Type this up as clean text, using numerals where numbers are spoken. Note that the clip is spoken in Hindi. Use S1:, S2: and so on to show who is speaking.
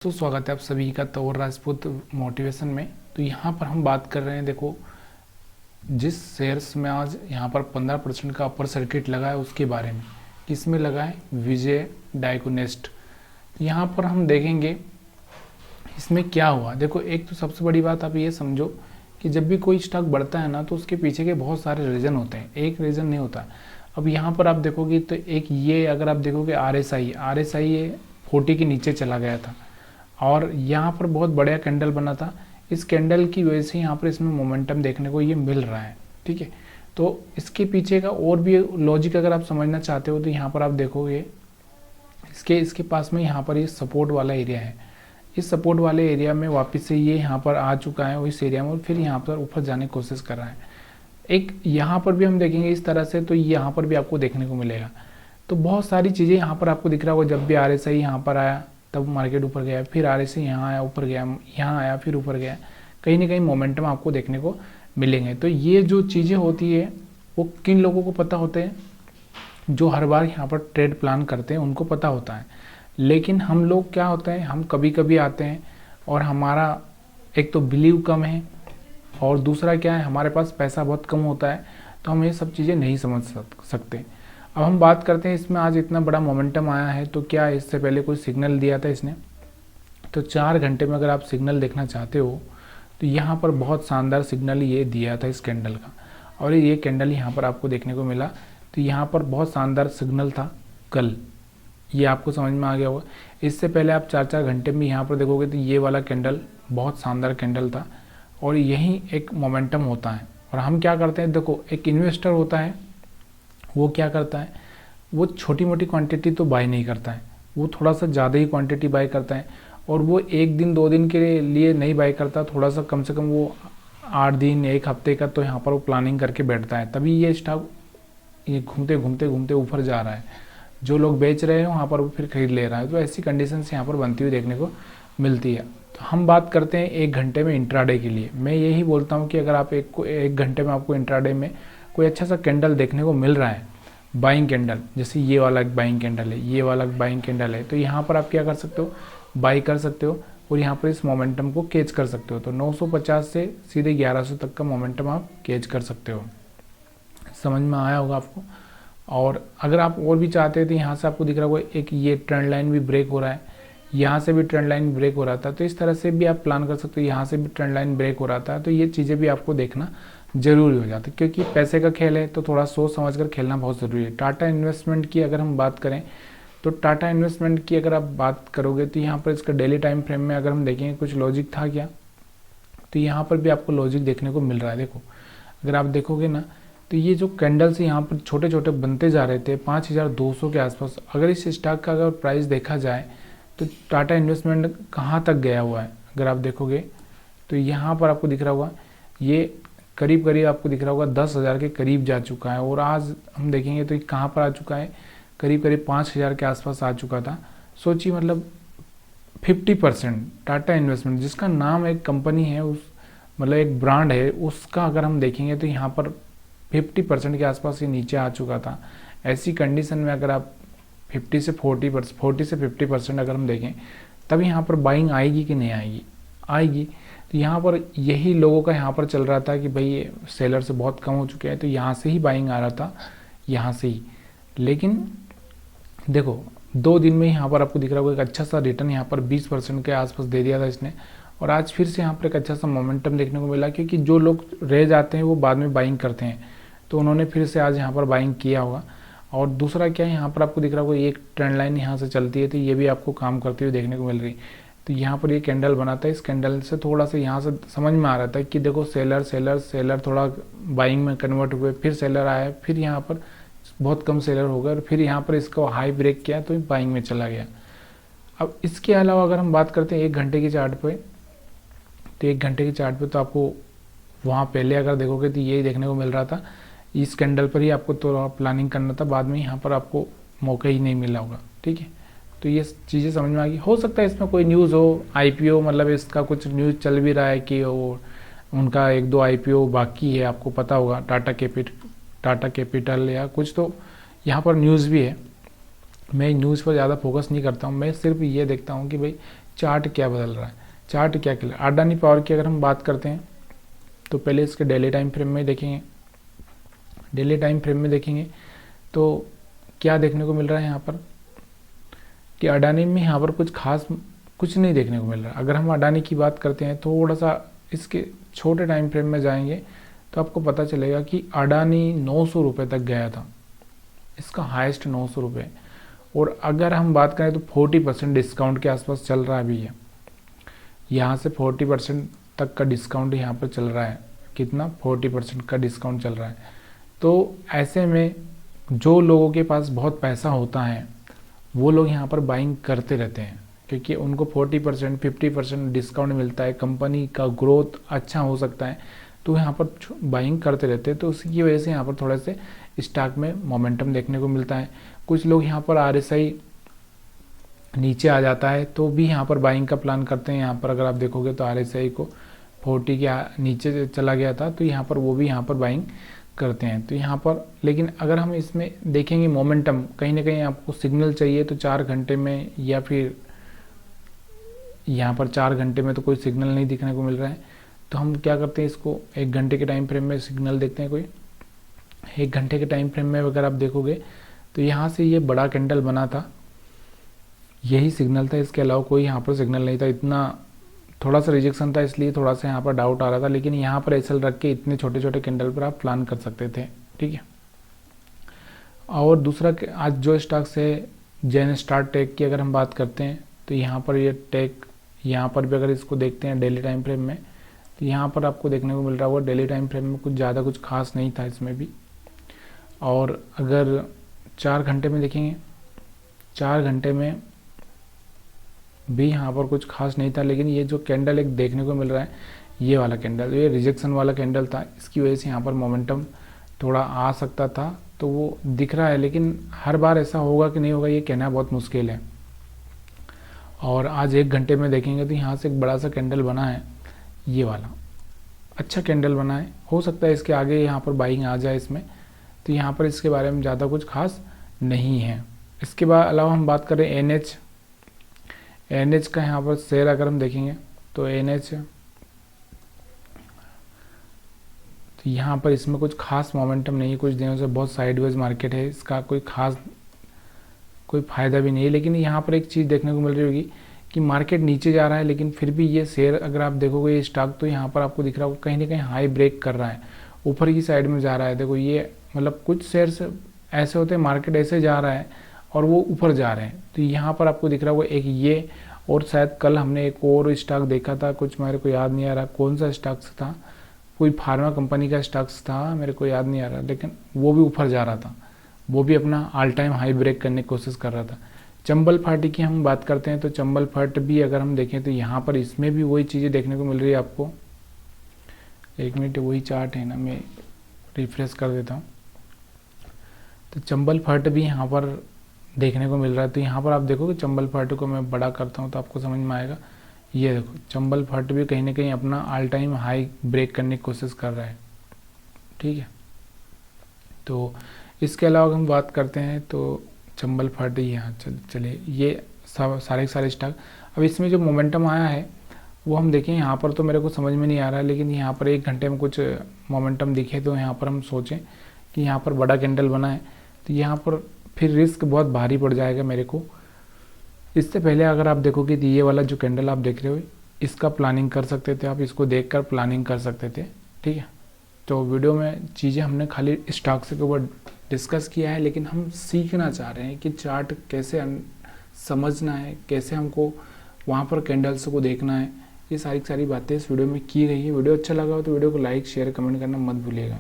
S1: तो स्वागत है आप सभी का तौर राजपूत मोटिवेशन में। तो यहाँ पर हम बात कर रहे हैं, देखो जिस शेयर्स में आज यहाँ पर 15% का अपर सर्किट लगा है उसके बारे में। किसमें लगा है? विजय डाइकोनेस्ट। यहाँ पर हम देखेंगे इसमें क्या हुआ। देखो एक तो सबसे बड़ी बात आप ये समझो कि जब भी कोई स्टॉक बढ़ता है ना तो उसके पीछे के बहुत सारे रीज़न होते हैं, एक रीज़न नहीं होता। अब यहाँ पर आप देखोगे तो एक ये अगर आप देखोगे RSI ये 40 के नीचे चला गया था और यहाँ पर बहुत बढ़िया कैंडल बना था। इस कैंडल की वजह से यहाँ पर इसमें मोमेंटम देखने को ये मिल रहा है। ठीक है, तो इसके पीछे का और भी लॉजिक अगर आप समझना चाहते हो तो यहाँ पर आप देखोगे इसके पास में यहाँ पर ये सपोर्ट वाला एरिया है। इस सपोर्ट वाले एरिया में वापस से ये यहाँ पर आ चुका है इस एरिया में और फिर यहाँ पर ऊपर जाने की कोशिश कर रहा है। एक यहाँ पर भी हम देखेंगे इस तरह से, तो यहाँ पर भी आपको देखने को मिलेगा। तो बहुत सारी चीज़ें यहाँ पर आपको दिख रहा होगा। जब भी RSI यहाँ पर आया तब मार्केट ऊपर गया, फिर RSI यहाँ आया ऊपर गया, यहाँ आया फिर ऊपर गया, कहीं ना कहीं मोमेंटम आपको देखने को मिलेंगे। तो ये जो चीज़ें होती है वो किन लोगों को पता होते हैं? जो हर बार यहाँ पर ट्रेड प्लान करते हैं उनको पता होता है। लेकिन हम लोग क्या होता है, हम कभी कभी आते हैं और हमारा एक तो बिलीव कम है और दूसरा क्या है, हमारे पास पैसा बहुत कम होता है, तो हम ये सब चीज़ें नहीं समझ सकते। अब हम बात करते हैं इसमें आज इतना बड़ा मोमेंटम आया है तो क्या इससे पहले कोई सिग्नल दिया था इसने? तो 4 घंटे में अगर आप सिग्नल देखना चाहते हो तो यहाँ पर बहुत शानदार सिग्नल ये दिया था इस कैंडल का, और ये कैंडल यहाँ पर आपको देखने को मिला। तो यहाँ पर बहुत शानदार सिग्नल था कल, ये आपको समझ में आ गया होगा। इससे पहले आप 4-4 घंटे में यहाँ पर देखोगे तो ये वाला कैंडल बहुत शानदार कैंडल था और यही एक मोमेंटम होता है। और हम क्या करते हैं, देखो एक इन्वेस्टर होता है वो क्या करता है, वो छोटी मोटी क्वांटिटी तो बाय नहीं करता है, वो थोड़ा सा ज़्यादा ही क्वांटिटी बाय करता है। और वो 1 दिन 2 दिन के लिए नहीं बाय करता, थोड़ा सा कम से कम वो 8 दिन 1 हफ्ते का तो यहाँ पर वो प्लानिंग करके बैठता है, तभी ये स्टॉक ये घूमते घूमते घूमते ऊपर जा रहा है। जो लोग बेच रहे हैं वहाँ पर वो फिर खरीद ले रहा है। तो ऐसी कंडीशंस यहाँ पर बनती हुई देखने को मिलती है। तो हम बात करते हैं 1 घंटे में इंट्राडे के लिए। मैं यही बोलता हूँ कि अगर आप 1 घंटे में आपको इंट्राडे में कोई अच्छा सा कैंडल देखने को मिल रहा है, बाइंग कैंडल, जैसे ये वाला एक बाइंग कैंडल है, ये वाला बाइंग कैंडल है, तो यहाँ पर आप क्या कर सकते हो, बाई कर सकते हो और यहाँ पर इस मोमेंटम को कैच कर सकते हो। तो 950 से सीधे 1100 तक का मोमेंटम आप कैच कर सकते हो। समझ में आया होगा आपको। और अगर आप और भी चाहते हैं तो यहाँ से आपको दिख रहा होगा एक ये ट्रेंड लाइन भी ब्रेक हो रहा है, यहाँ से भी ट्रेंड लाइन ब्रेक हो रहा था, तो इस तरह से भी आप प्लान कर सकते हो। यहाँ से भी ट्रेंड लाइन ब्रेक हो रहा था, तो ये चीज़ें भी आपको देखना जरूरी हो जाता है, क्योंकि पैसे का खेल है तो थोड़ा सोच समझ कर खेलना बहुत ज़रूरी है। टाटा इन्वेस्टमेंट की अगर हम बात करें तो टाटा इन्वेस्टमेंट की अगर आप बात करोगे तो यहाँ पर इसका डेली टाइम फ्रेम में अगर हम देखेंगे कुछ लॉजिक था क्या, तो यहाँ पर भी आपको लॉजिक देखने को मिल रहा है। देखो अगर आप देखोगे ना तो ये जो कैंडल्स यहाँ पर छोटे छोटे बनते जा रहे थे 5200 के आसपास, अगर इस स्टॉक का अगर प्राइस देखा जाए तो टाटा इन्वेस्टमेंट कहाँ तक गया हुआ है अगर आप देखोगे तो यहाँ पर आपको दिख रहा होगा ये करीब करीब आपको दिख रहा होगा 10,000 के करीब जा चुका है। और आज हम देखेंगे तो ये कहाँ पर आ चुका है, करीब करीब 5,000 के आसपास आ चुका था। सोचिए मतलब 50% टाटा इन्वेस्टमेंट, जिसका नाम एक कंपनी है, उस मतलब एक ब्रांड है, उसका अगर हम देखेंगे तो यहाँ पर 50% के आसपास ये नीचे आ चुका था। ऐसी कंडीशन में अगर आप 40 से 50% अगर हम देखें तब यहाँ पर बाइंग आएगी कि नहीं आएगी? आएगी। तो यहाँ पर यही लोगों का यहाँ पर चल रहा था कि भाई ये सेलर से बहुत कम हो चुके हैं, तो यहाँ से ही बाइंग आ रहा था, यहाँ से ही। लेकिन देखो 2 दिन में यहाँ पर आपको दिख रहा होगा एक अच्छा सा रिटर्न यहाँ पर 20% के आसपास दे दिया था इसने, और आज फिर से यहाँ पर एक अच्छा सा मोमेंटम देखने को मिला, क्योंकि जो लोग रह जाते हैं वो बाद में बाइंग करते हैं, तो उन्होंने फिर से आज यहाँ पर बाइंग किया होगा। और दूसरा क्या है, यहाँ पर आपको दिख रहा होगा एक ट्रेंड लाइन यहाँ से चलती है, तो ये भी आपको काम करते हुए देखने को मिल रही। तो यहाँ पर ये कैंडल बनाता है, इस कैंडल से थोड़ा सा यहाँ से समझ में आ रहा था कि देखो सेलर थोड़ा बाइंग में कन्वर्ट हुए, फिर सेलर आया, फिर यहाँ पर बहुत कम सेलर हो गए और फिर यहाँ पर इसको हाई ब्रेक किया तो बाइंग में चला गया। अब इसके अलावा अगर हम बात करते हैं 1 घंटे की चार्ट पे, तो 1 घंटे की चार्ट पे तो आपको वहाँ पहले अगर देखोगे तो यही देखने को मिल रहा था, इस कैंडल पर ही आपको तो प्लानिंग करना था, बाद में यहाँ पर आपको मौका ही नहीं मिला होगा। ठीक है, तो ये चीज़ें समझ में आ गई। हो सकता है इसमें कोई न्यूज़ हो, IPO, मतलब इसका कुछ न्यूज़ चल भी रहा है कि वो उनका 1-2 IPO बाकी है, आपको पता होगा टाटा कैपिटल या कुछ, तो यहाँ पर न्यूज़ भी है। मैं न्यूज़ पर ज़्यादा फोकस नहीं करता हूँ, मैं सिर्फ ये देखता हूँ कि भाई चार्ट क्या बदल रहा है, चार्ट क्या कर रहा है। अडानी पावर की अगर हम बात करते हैं तो पहले इसके डेली टाइम फ्रेम में देखेंगे। डेली टाइम फ्रेम में देखेंगे तो क्या देखने को मिल रहा है यहाँ पर कि अडानी में यहाँ पर कुछ खास कुछ नहीं देखने को मिल रहा। अगर हम अडानी की बात करते हैं थोड़ा सा इसके छोटे टाइम फ्रेम में जाएंगे तो आपको पता चलेगा कि अडानी 900 रुपये तक गया था, इसका हाईएस्ट 900 रुपये। और अगर हम बात करें तो 40% डिस्काउंट के आसपास चल रहा है अभी है, यहाँ से 40% तक का डिस्काउंट यहाँ पर चल रहा है। कितना? 40% का डिस्काउंट चल रहा है। तो ऐसे में जो लोगों के पास बहुत पैसा होता है वो लोग यहाँ पर बाइंग करते रहते हैं, क्योंकि उनको 40% 50% डिस्काउंट मिलता है, कंपनी का ग्रोथ अच्छा हो सकता है, तो यहाँ पर बाइंग करते रहते हैं। तो उसकी वजह से यहाँ पर थोड़े से स्टॉक में मोमेंटम देखने को मिलता है। कुछ लोग यहाँ पर RSI नीचे आ जाता है तो भी यहाँ पर बाइंग का प्लान करते हैं। यहाँ पर अगर आप देखोगे तो RSI को 40 के नीचे चला गया था तो यहाँ पर वो भी यहाँ पर बाइंग करते हैं। तो यहाँ पर लेकिन अगर हम इसमें देखेंगे मोमेंटम, कहीं ना कहीं आपको सिग्नल चाहिए तो 4 घंटे में, या फिर यहाँ पर 4 घंटे में तो कोई सिग्नल नहीं दिखने को मिल रहा है। तो हम क्या करते हैं, इसको 1 घंटे के टाइम फ्रेम में सिग्नल देखते हैं। कोई 1 घंटे के टाइम फ्रेम में अगर आप देखोगे तो यहाँ से ये बड़ा कैंडल बना था, यही सिग्नल था, इसके अलावा कोई यहाँ पर सिग्नल नहीं था। इतना थोड़ा सा रिजेक्शन था इसलिए थोड़ा सा यहाँ पर डाउट आ रहा था, लेकिन यहाँ पर एसएल रख के इतने छोटे छोटे कैंडल पर आप प्लान कर सकते थे। ठीक है। और दूसरा आज जो स्टॉक्स है जेन स्टार टेक की अगर हम बात करते हैं तो यहाँ पर ये टेक, यहाँ पर भी अगर इसको देखते हैं डेली टाइम फ्रेम में तो यहाँ पर आपको देखने को मिल रहा होगा डेली टाइम फ्रेम में कुछ ज़्यादा कुछ खास नहीं था इसमें भी। और अगर 4 घंटे में देखेंगे, 4 घंटे में भी यहाँ पर कुछ खास नहीं था। लेकिन ये जो कैंडल एक देखने को मिल रहा है, ये वाला कैंडल, ये रिजेक्शन वाला कैंडल था, इसकी वजह से यहाँ पर मोमेंटम थोड़ा आ सकता था, तो वो दिख रहा है। लेकिन हर बार ऐसा होगा कि नहीं होगा ये कहना बहुत मुश्किल है। और आज 1 घंटे में देखेंगे तो यहाँ से एक बड़ा सा कैंडल बना है, ये वाला अच्छा कैंडल बना है। हो सकता है इसके आगे यहाँ पर बाइंग आ जाए इसमें, तो यहाँ पर इसके बारे में ज़्यादा कुछ खास नहीं है। इसके बाद अलावा हम बात करें एनएच का, यहाँ पर शेयर अगर हम देखेंगे तो एनएच, तो यहाँ पर इसमें कुछ खास मोमेंटम नहीं है, कुछ दिनों से बहुत साइडवेज मार्केट है, इसका कोई खास कोई फ़ायदा भी नहीं है। लेकिन यहाँ पर एक चीज़ देखने को मिल रही होगी कि मार्केट नीचे जा रहा है, लेकिन फिर भी ये शेयर अगर आप देखोगे ये स्टॉक, तो यहाँ पर आपको दिख रहा होगा कहीं ना कहीं हाई ब्रेक कर रहा है, ऊपर की साइड में जा रहा है। देखो ये मतलब कुछ शेयर्स ऐसे होते हैं, मार्केट ऐसे जा रहा है और वो ऊपर जा रहे हैं। तो यहाँ पर आपको दिख रहा होगा एक ये, और शायद कल हमने एक और स्टॉक देखा था, कुछ मेरे को याद नहीं आ रहा कौन सा स्टॉक्स था, कोई फार्मा कंपनी का स्टॉक्स था, मेरे को याद नहीं आ रहा, लेकिन वो भी ऊपर जा रहा था, वो भी अपना ऑल टाइम हाई ब्रेक करने की कोशिश कर रहा था। चंबल फाटी की हम बात करते हैं तो चंबल फट भी अगर हम देखें तो यहाँ पर इसमें भी वही चीज़ें देखने को मिल रही है आपको। 1 मिनट, वही चार्ट है ना, मैं रिफ्रेश कर देता हूँ। तो चंबल फट भी यहाँ पर देखने को मिल रहा है। तो यहाँ पर आप देखोगे चंबल फट को मैं बड़ा करता हूँ तो आपको समझ में आएगा। ये देखो चंबल फट भी कहीं ना कहीं अपना ऑल टाइम हाई ब्रेक करने की कोशिश कर रहा है। ठीक है। तो इसके अलावा हम बात करते हैं तो चंबल फट यहाँ चले, ये सारे स्टॉक। अब इसमें जो मोमेंटम आया है वो हम देखें, यहाँ पर तो मेरे को समझ में नहीं आ रहा है, लेकिन यहाँ पर 1 घंटे में कुछ मोमेंटम दिखे तो यहाँ पर हम सोचें कि यहाँ पर बड़ा कैंडल बना है, तो यहाँ पर फिर रिस्क बहुत भारी पड़ जाएगा मेरे को। इससे पहले अगर आप देखोगे तो ये वाला जो कैंडल आप देख रहे हो, इसका प्लानिंग कर सकते थे आप, इसको देखकर प्लानिंग कर सकते थे। ठीक है। तो वीडियो में चीज़ें हमने खाली स्टॉक्स के ऊपर डिस्कस किया है, लेकिन हम सीखना चाह रहे हैं कि चार्ट कैसे समझना है, कैसे हमको वहाँ पर कैंडल्स को देखना है। ये सारी बातें इस वीडियो में की गई है। वीडियो अच्छा लगा हो तो वीडियो को लाइक शेयर कमेंट करना मत भूलिएगा।